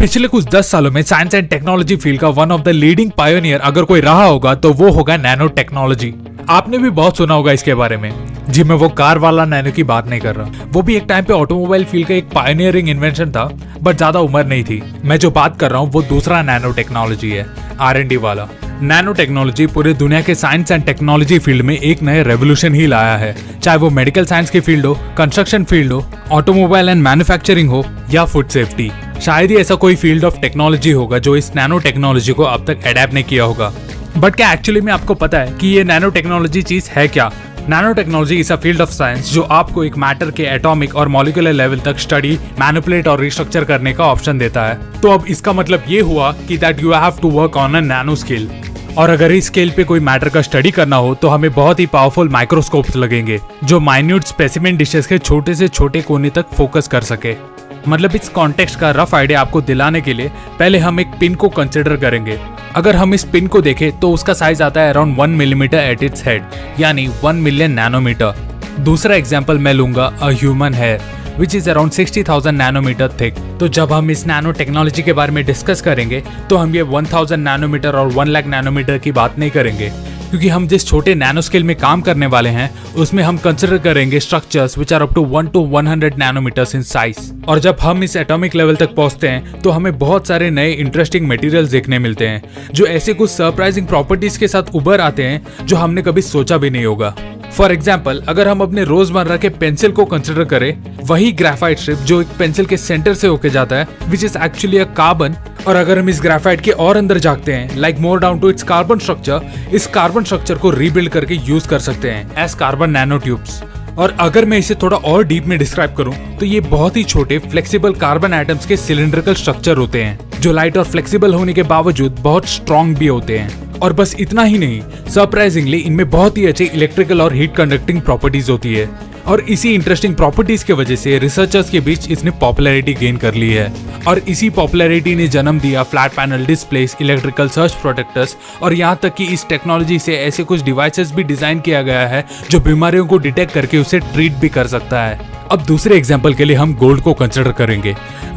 पिछले कुछ 10 सालों में साइंस एंड टेक्नोलॉजी फील्ड का one of the leading pioneer अगर कोई रहा होगा तो वो होगा नैनो टेक्नोलॉजी। आपने भी बहुत सुना होगा इसके बारे में। जी मैं वो कार वाला नैनो की बात नहीं कर रहा, वो भी एक टाइम पे ऑटोमोबाइल फील्ड का एक पायोनियरिंग इन्वेंशन था, बट ज्यादा उम्र नहीं थी। मैं जो बात कर रहा हूँ वो दूसरा नैनो टेक्नोलॉजी है, R&D वाला। नैनो टेक्नोलॉजी पूरे दुनिया के साइंस एंड टेक्नोलॉजी फील्ड में एक नए रेवोल्यूशन ही लाया है, चाहे वो मेडिकल साइंस की फील्ड हो, कंस्ट्रक्शन फील्ड हो, ऑटोमोबाइल एंड मैन्युफैक्चरिंग हो या फूड सेफ्टी। शायद ही ऐसा कोई फील्ड ऑफ टेक्नोलॉजी होगा जो इस नैनो टेक्नोलॉजी को अब तक अडेप्ट नहीं किया होगा। बट क्या एक्चुअली में आपको पता है कि ये नैनो टेक्नोलॉजी चीज है क्या? Nano technology is a field of science जो आपको एक मैटर के एटॉमिक और मॉलिक्यूलर लेवल तक स्टडी, मैनिपुलेट और रिस्ट्रक्चर करने का ऑप्शन देता है। तो अब इसका मतलब ये हुआ कि that you have to work on a nano scale. और अगर इस स्केल पे कोई मैटर का स्टडी करना हो तो हमें बहुत ही पावरफुल माइक्रोस्कोप्स लगेंगे जो माइन्यूट स्पेसिमेन डिशेस के छोटे से छोटे कोने तक फोकस कर सके। मतलब इस कॉन्टेक्स्ट का रफ आइडिया आपको दिलाने के लिए पहले हम एक पिन को कंसिडर करेंगे। अगर हम इस पिन को देखें तो उसका साइज आता है around 1 millimetre at its head, यानी 1 मिलियन नैनोमीटर। दूसरा एग्जांपल मैं लूंगा a human hair which is around 60,000 nanometre thick. तो जब हम इस नैनो टेक्नोलॉजी के बारे में डिस्कस करेंगे तो हम ये 1000 नैनोमीटर और 1 लाख नैनोमीटर की बात नहीं करेंगे, क्योंकि हम जिस छोटे नैनो स्केल में काम करने वाले हैं उसमें हम कंसिडर करेंगे structures which are up to 1 to 100 nanometres in size. और जब हम इस एटॉमिक लेवल तक पहुंचते हैं तो हमें बहुत सारे नए इंटरेस्टिंग मटेरियल्स देखने मिलते हैं जो ऐसे कुछ सरप्राइजिंग प्रॉपर्टीज के साथ उभर आते हैं जो हमने कभी सोचा भी नहीं होगा। फॉर एग्जाम्पल, अगर हम अपने रोजमर्रा के पेंसिल को कंसिडर करें, वही ग्रेफाइट स्ट्रिप जो एक पेंसिल के सेंटर से होके जाता है which is actually a carbon, और अगर हम इस ग्रेफाइट के और अंदर जागते हैं like more down to its carbon structure, इस कार्बन स्ट्रक्चर को रीबिल्ड करके यूज कर सकते हैं एज कार्बन नैनो ट्यूब्स। और अगर मैं इसे थोड़ा और डीप में डिस्क्राइब करूं तो ये बहुत ही छोटे फ्लेक्सिबल कार्बन एटम्स के सिलिंड्रिकल स्ट्रक्चर होते हैं जो लाइट और फ्लेक्सिबल होने के बावजूद बहुत स्ट्रॉन्ग भी होते हैं। और बस इतना ही नहीं, सरप्राइजिंगली इनमें बहुत ही अच्छे इलेक्ट्रिकल और हीट कंडक्टिंग प्रॉपर्टीज होती है। और इसी इंटरेस्टिंग प्रॉपर्टीज के वजह से रिसर्चर्स के बीच इसने पॉपुलैरिटी गेन कर ली है। और इसी पॉपुलैरिटी ने जन्म दिया flat panel displace, electrical search protectors, और यहाँ तक कि इस टेक्नोलॉजी से ऐसे कुछ डिवाइसेस भी डिजाइन किया गया है जो बीमारियों को डिटेक्ट करके उसे ट्रीट भी कर सकता है। अब दूसरे एग्जाम्पल के लिए हम गोल्ड को कंसिडर करेंगे।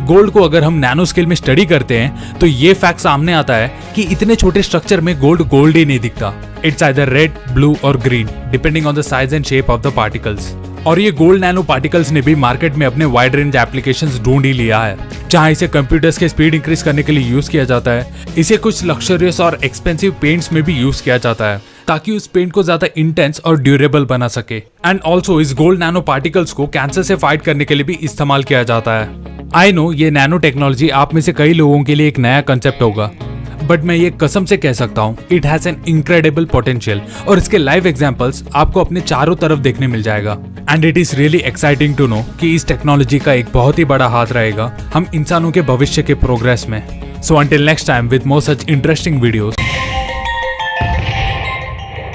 गोल्ड को अगर हम नैनो स्केल में स्टडी करते हैं तो ये फैक्ट सामने आता है कि इतने छोटे स्ट्रक्चर में गोल्ड ही नहीं दिखता। इट्स आइदर रेड, ब्लू और green depending on the size and shape of the particles. और ये गोल्ड नैनो पार्टिकल्स ने भी मार्केट में अपने वाइड रेंज एप्लीकेशंस ढूंढ ही लिया है, जहां इसे कंप्यूटर्स के स्पीड इंक्रीज करने के लिए यूज किया जाता है। इसे कुछ लग्जरियस और एक्सपेंसिव पेंट्स में भी यूज किया जाता है ताकि उस पेंट को ज्यादा इंटेंस और ड्यूरेबल बना सके। एंड ऑल्सो इस गोल्ड नैनो पार्टिकल्स को कैंसर से फाइट करने के लिए भी इस्तेमाल किया जाता है। आई नो ये नैनो टेक्नोलॉजी आप में से कई लोगों के लिए एक नया कंसेप्ट होगा, बट मैं ये कसम से कह सकता हूँ it has an incredible potential, और इसके लाइव एग्जांपल्स आपको अपने चारों तरफ देखने मिल जाएगा। And it is really exciting to know कि इस टेक्नोलॉजी का एक बहुत ही बड़ा हाथ रहेगा हम इंसानों के भविष्य के प्रोग्रेस में। So until next time with more such interesting videos.